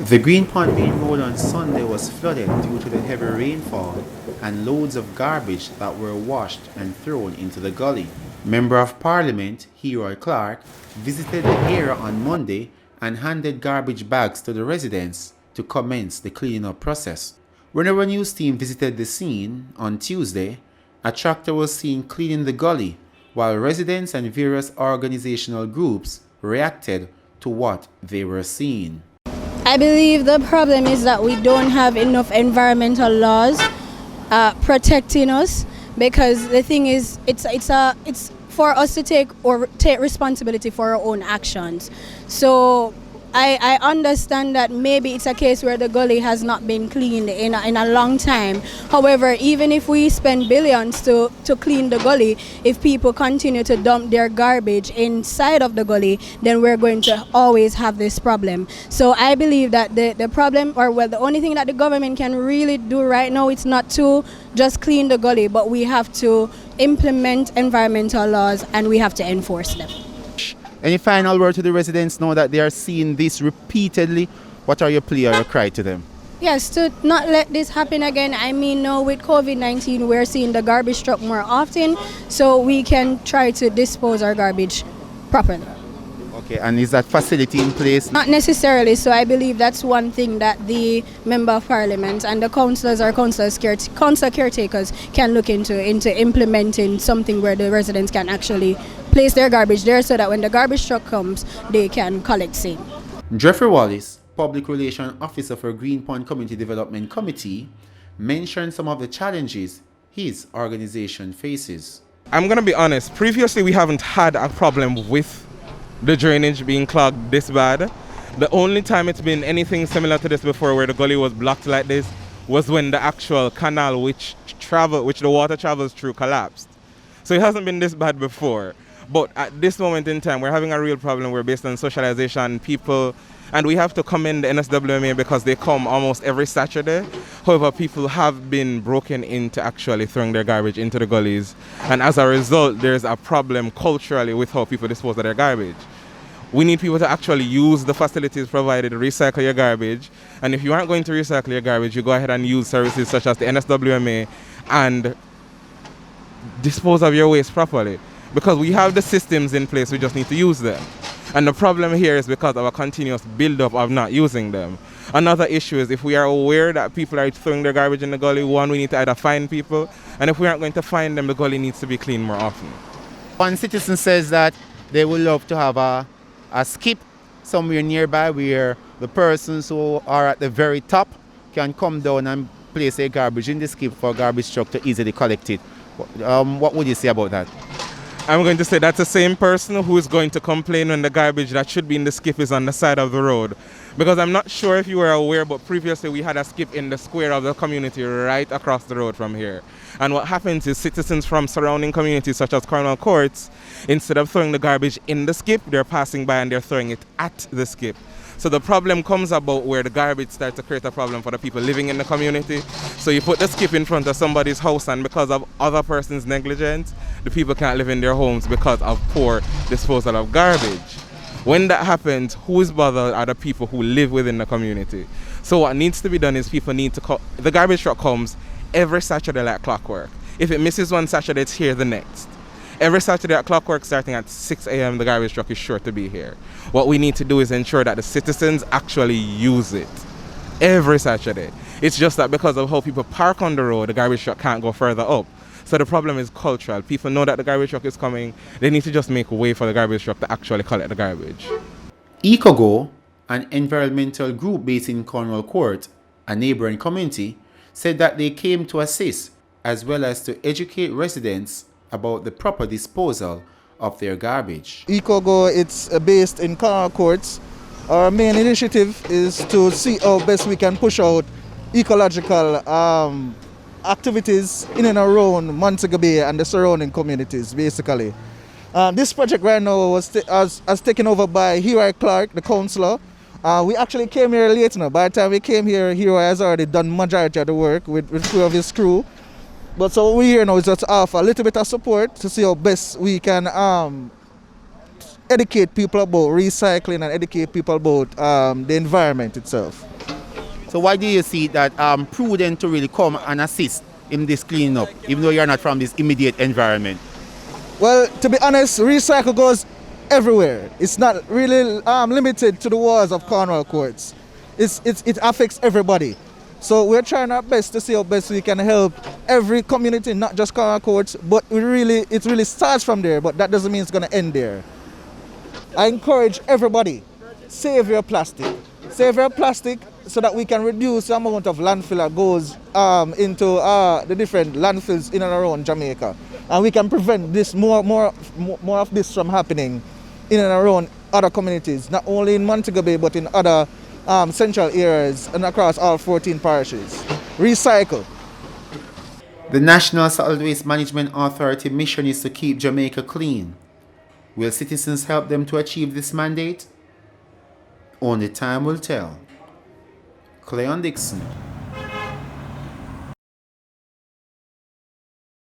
The Greenpoint Main Road on Sunday was flooded due to the heavy rainfall and loads of garbage that were washed and thrown into the gully. Member of Parliament, Heroy Clark, visited the area on Monday and handed garbage bags to the residents to commence the cleanup process. When our news team visited the scene on Tuesday, a tractor was seen cleaning the gully while residents and various organizational groups reacted to what they were seeing. I believe the problem is that we don't have enough environmental laws protecting us, because the thing is, it's for us to take responsibility for our own actions. So I understand that maybe it's a case where the gully has not been cleaned in a long time. However, even if we spend billions to clean the gully, if people continue to dump their garbage inside of the gully, then we're going to always have this problem. So I believe that the problem, or well, the only thing that the government can really do right now, it's not to just clean the gully, but we have to implement environmental laws and we have to enforce them. Any final word to the residents now that they are seeing this repeatedly? What are your plea or your cry to them? Yes, to not let this happen again. I mean, now with COVID-19, we're seeing the garbage truck more often, so we can try to dispose our garbage properly. Okay, and is that facility in place? Not necessarily, so I believe that's one thing that the Member of Parliament and the councillors or council caretakers can look into implementing something where the residents can actually place their garbage there so that when the garbage truck comes, they can collect same. Jeffrey Wallace, Public Relations Officer for Greenpoint Community Development Committee, mentioned some of the challenges his organization faces. I'm going to be honest, previously we haven't had a problem with the drainage being clogged this bad. The only time it's been anything similar to this before, where the gully was blocked like this, was when the actual canal which the water travels through collapsed. So it hasn't been this bad before. But at this moment in time, we're having a real problem. We're based on socialization, people, and we have to commend the NSWMA because they come almost every Saturday. However, people have been broken into actually throwing their garbage into the gullies. And as a result, there's a problem culturally with how people dispose of their garbage. We need people to actually use the facilities provided to recycle your garbage. And if you aren't going to recycle your garbage, you go ahead and use services such as the NSWMA and dispose of your waste properly. Because we have the systems in place, we just need to use them. And the problem here is because of a continuous build-up of not using them. Another issue is if we are aware that people are throwing their garbage in the gully, one, we need to either find people, and if we aren't going to find them, the gully needs to be cleaned more often. One citizen says that they would love to have a skip somewhere nearby where the persons who are at the very top can come down and place their garbage in the skip for a garbage truck to easily collect it. What would you say about that? I'm going to say that's the same person who is going to complain when the garbage that should be in the skip is on the side of the road. Because I'm not sure if you were aware, but previously we had a skip in the square of the community right across the road from here. And what happens is citizens from surrounding communities such as Cornwall Courts, instead of throwing the garbage in the skip, they're passing by and they're throwing it at the skip. So the problem comes about where the garbage starts to create a problem for the people living in the community. So you put the skip in front of somebody's house, and because of other person's negligence, the people can't live in their homes because of poor disposal of garbage. When that happens, who is bothered are the people who live within the community. So what needs to be done is people need to the garbage truck comes every Saturday like clockwork. If it misses one Saturday, it's here the next. Every Saturday at clockwork, starting at 6 a.m., the garbage truck is sure to be here. What we need to do is ensure that the citizens actually use it every Saturday. It's just that because of how people park on the road, the garbage truck can't go further up. So the problem is cultural. People know that the garbage truck is coming. They need to just make way for the garbage truck to actually collect the garbage. EcoGo, an environmental group based in Cornwall Court, a neighboring community, said that they came to assist as well as to educate residents about the proper disposal of their garbage. EcoGo, it's based in Cornwall Courts. Our main initiative is to see how best we can push out ecological activities in and around Montego Bay and the surrounding communities, basically. This project right now was taken over by Heroy Clark, the councillor. We actually came here late now. By the time we came here, Heroy has already done majority of the work with few of his crew. But so what we're here now is just offer a little bit of support to see how best we can educate people about recycling and educate people about the environment itself. So why do you see that prudent to really come and assist in this cleaning up, even though you're not from this immediate environment? Well, to be honest, recycle goes everywhere. It's not really limited to the walls of Cornwall courts. It affects everybody. So we're trying our best to see how best we can help every community, not just Cornwall courts, but it really starts from there, but that doesn't mean it's going to end there. I encourage everybody, save your plastic. Save your plastic so that we can reduce the amount of landfill that goes into the different landfills in and around Jamaica. And we can prevent this more of this from happening in and around other communities, not only in Montego Bay, but in other central areas and across all 14 parishes. Recycle. The National Solid Waste Management Authority mission is to keep Jamaica clean. Will citizens help them to achieve this mandate? Only time will tell. Cleon Dixon.